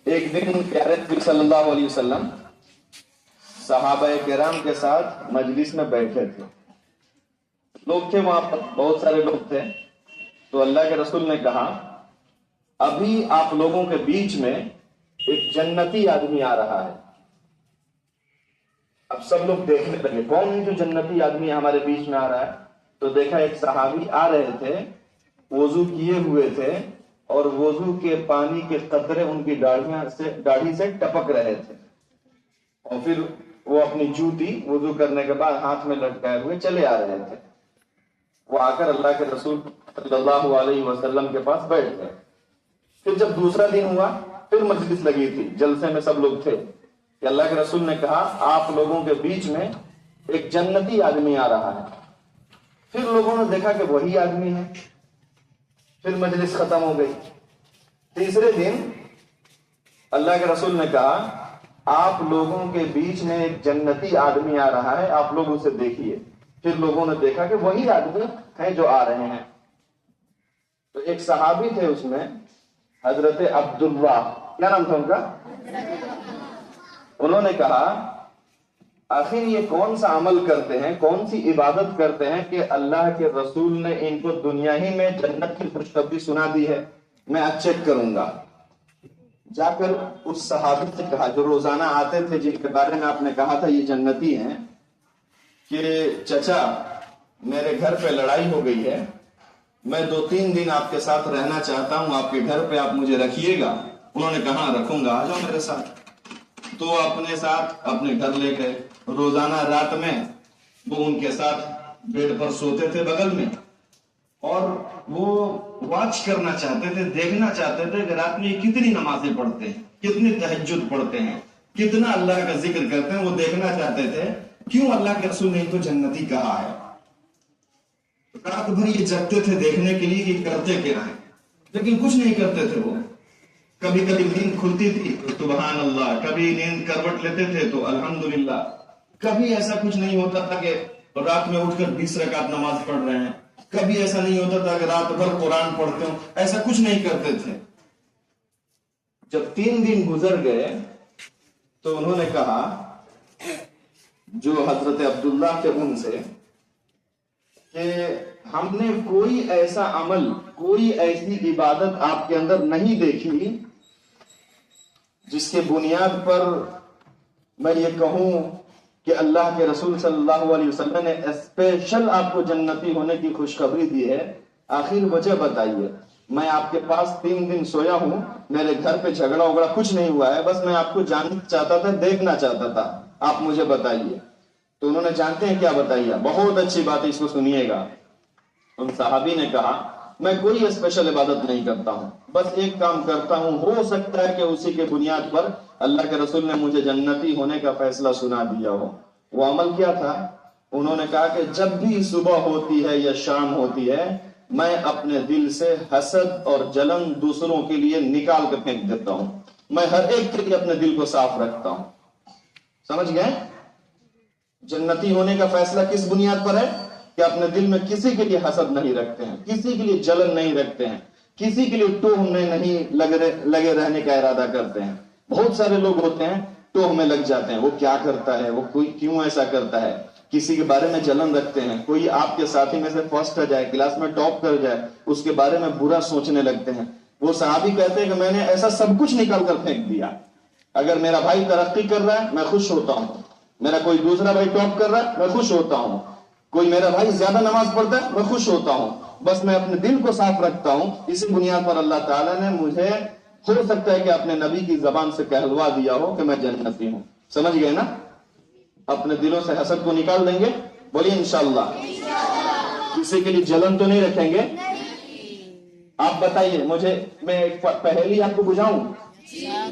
ایک دن پیارے نبی صلی اللہ علیہ وسلم صحابہ کرام کے ساتھ مجلس میں بیٹھے تھے. لوگ تھے وہاں پر، بہت سارے لوگ تھے. تو اللہ کے رسول نے کہا ابھی آپ لوگوں کے بیچ میں ایک جنتی آدمی آ رہا ہے. اب سب لوگ دیکھنے لگے کون ہے جو جنتی آدمی ہمارے بیچ میں آ رہا ہے. تو دیکھا ایک صحابی آ رہے تھے، وضو کیے ہوئے تھے اور وضو کے پانی کے قطرے ان کی داڑھی سے ٹپک رہے تھے، اور پھر وہ اپنی جوتی وضو کرنے کے بعد ہاتھ میں لٹکائے ہوئے چلے آ رہے تھے. وہ آ کر اللہ کے رسول صلی اللہ علیہ وسلم کے پاس بیٹھ گئے. پھر جب دوسرا دن ہوا پھر مجلس لگی تھی، جلسے میں سب لوگ تھے کہ اللہ کے رسول نے کہا آپ لوگوں کے بیچ میں ایک جنتی آدمی آ رہا ہے. پھر لوگوں نے دیکھا کہ وہی آدمی ہے. پھر مجلس ختم ہو گئی. تیسرے دن اللہ کے رسول نے کہا آپ لوگوں کے بیچ میں ایک جنتی آدمی آ رہا ہے، آپ لوگ اسے دیکھیے. پھر لوگوں نے دیکھا کہ وہی آدمی ہیں جو آ رہے ہیں. تو ایک صحابی تھے اس میں حضرت عبداللہ، کیا نام تھا ان کا؟ انہوں نے کہا آخر یہ کون سا عمل کرتے ہیں، کون سی عبادت کرتے ہیں کہ اللہ کے رسول نے ان کو دنیا ہی میں جنت کی خوشخبری سنا دی ہے. میں آج چیک کروں گا. جا کر اس صحابی سے کہا جو روزانہ آتے تھے، جن کے بارے میں آپ نے کہا تھا یہ جنتی ہیں، کہ چچا میرے گھر پہ لڑائی ہو گئی ہے، میں 2-3 دن آپ کے ساتھ رہنا چاہتا ہوں، آپ کے گھر پہ آپ مجھے رکھیے گا. انہوں نے کہا رکھوں گا، آ جاؤ میرے ساتھ. تو اپنے ساتھ اپنے گھر لے گئے. روزانہ رات میں وہ ان کے ساتھ بیڈ پر سوتے تھے بغل میں، اور وہ واچ کرنا چاہتے تھے، دیکھنا چاہتے تھے کہ رات میں یہ کتنی نمازیں پڑھتے ہیں، کتنی تہجد پڑھتے ہیں، کتنا اللہ کا ذکر کرتے ہیں. وہ دیکھنا چاہتے تھے کیوں اللہ کے رسول نے ان کو جنتی کہا ہے. رات بھر یہ جگتے تھے دیکھنے کے لیے کہ کرتے کیا ہے، لیکن کچھ نہیں کرتے تھے. وہ کبھی کبھی نیند کھلتی تھی تو سبحان اللہ، کبھی نیند کروٹ لیتے تھے تو الحمدللہ. کبھی ایسا کچھ نہیں ہوتا تھا کہ رات میں اٹھ کر 20 رکعت نماز پڑھ رہے ہیں. کبھی ایسا نہیں ہوتا تھا کہ رات بھر قرآن پڑھتے ہوں. ایسا کچھ نہیں کرتے تھے. جب 3 دن گزر گئے تو انہوں نے کہا جو حضرت عبداللہ کے ان سے کہ ہم نے کوئی ایسا عمل، کوئی ایسی عبادت آپ کے اندر نہیں دیکھی جس کے بنیاد پر میں یہ کہوں کہ اللہ کے رسول صلی اللہ علیہ وسلم نے اسپیشل آپ کو جنتی ہونے کی خوشخبری دی ہے. آخر وجہ بتائیے. میں آپ کے پاس 3 دن سویا ہوں، میرے گھر پہ جھگڑا وگڑا کچھ نہیں ہوا ہے، بس میں آپ کو جاننا چاہتا تھا، دیکھنا چاہتا تھا، آپ مجھے بتائیے. تو انہوں نے جانتے ہیں کیا بتائیے؟ بہت اچھی بات ہے، اس کو سنیے گا. ان صحابی نے کہا میں کوئی اسپیشل عبادت نہیں کرتا ہوں، بس ایک کام کرتا ہوں، ہو سکتا ہے کہ اسی کے بنیاد پر اللہ کے رسول نے مجھے جنتی ہونے کا فیصلہ سنا دیا ہو. وہ عمل کیا تھا؟ انہوں نے کہا کہ جب بھی صبح ہوتی ہے یا شام ہوتی ہے میں اپنے دل سے حسد اور جلن دوسروں کے لیے نکال کر پھینک دیتا ہوں. میں ہر ایک کے لیے اپنے دل کو صاف رکھتا ہوں. سمجھ گئے؟ جنتی ہونے کا فیصلہ کس بنیاد پر ہے؟ کہ اپنے دل میں کسی کے لیے حسد نہیں رکھتے ہیں، کسی کے لیے جلن نہیں رکھتے ہیں، کسی کے لیے ٹوہ میں نہیں لگے رہنے کا ارادہ کرتے ہیں. بہت سارے لوگ ہوتے ہیں ٹوہ میں لگ جاتے ہیں، وہ کیا کرتا ہے، وہ کوئی کیوں ایسا کرتا ہے، کسی کے بارے میں جلن رکھتے ہیں. کوئی آپ کے ساتھی میں سے فرسٹ آ جائے، کلاس میں ٹاپ کر جائے، اس کے بارے میں برا سوچنے لگتے ہیں. وہ صحابی کہتے ہیں کہ میں نے ایسا سب کچھ نکال کر پھینک دیا. اگر میرا بھائی ترقی کر رہا ہے میں خوش ہوتا ہوں، میرا کوئی دوسرا بھائی ٹاپ کر رہا ہے میں خوش ہوتا ہوں، کوئی میرا بھائی زیادہ نماز پڑھتا ہے میں خوش ہوتا ہوں. بس میں اپنے دل کو صاف رکھتا ہوں. اسی بنیاد پر اللہ تعالیٰ نے مجھے ہو سکتا ہے کہ اپنے نبی کی زبان سے کہلوا دیا ہو کہ میں جنتی ہوں. سمجھ گئے نا؟ اپنے دلوں سے حسد کو نکال دیں گے، بولیے انشاءاللہ. کسی کے لیے جلن تو نہیں رکھیں گے. آپ بتائیے مجھے، میں ایک پہلی آپ کو بجھاؤں،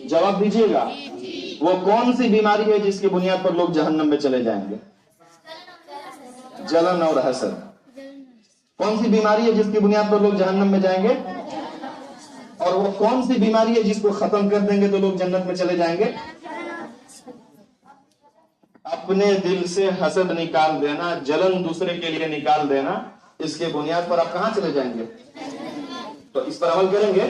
جواب دیجیے گا. وہ کون سی بیماری ہے جس کی بنیاد پر لوگ جہنم میں چلے جائیں گے؟ جلن اور حسد. کون سی بیماری ہے جس کی بنیاد پر لوگ جہنم میں جائیں گے؟ اور وہ کون سی بیماری ہے جس کو ختم کر دیں گے تو لوگ جنت میں چلے جائیں گے؟ اپنے دل سے حسد نکال دینا، جلن دوسرے کے لیے نکال دینا، اس کے بنیاد پر آپ کہاں چلے جائیں گے؟ تو اس پر عمل کریں گے.